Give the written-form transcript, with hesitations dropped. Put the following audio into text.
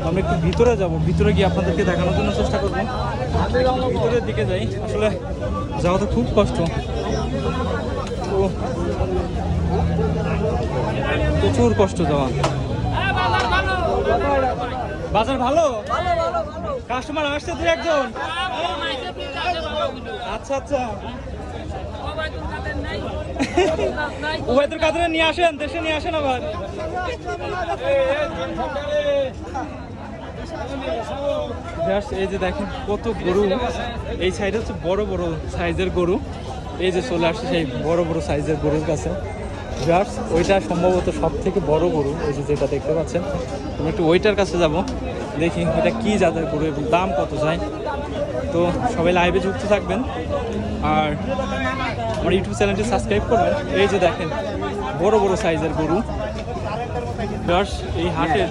আমরা একটু ভিতরে যাব, ভিতরে গিয়ে আপনাদেরকে দেখানোর জন্য চেষ্টা করবো। ভিতরের দিকে যাই, আসলে যাওয়া তো খুব কষ্ট। তো প্রচুর কষ্ট যাওয়া। বাজার ভালো, কাস্টমার আসছে দু একজন। আচ্ছা আচ্ছা, উভয়তুল কাদের নিয়ে আসেন, দেশে নিয়ে আসেন আবার। এই যে দেখেন কত গরু, এই সাইডে হচ্ছে বড় বড় সাইজের গরু। এই যে চলে আসছে সেই বড় বড় সাইজের গরুর কাছে। ওইটা সম্ভবত সব থেকে বড় গরু, ওই যে যেটা দেখতে পাচ্ছেন। আমি একটু ওইটার কাছে যাব, দেখি এটা কি জাতের গরু এবং দাম কত যায়। তো সবাই লাইভে যুক্ত থাকবেন আর আমার ইউটিউব চ্যানেলটি সাবস্ক্রাইব করবেন। এই যে দেখেন বড় বড় সাইজের গরু। এই হাটের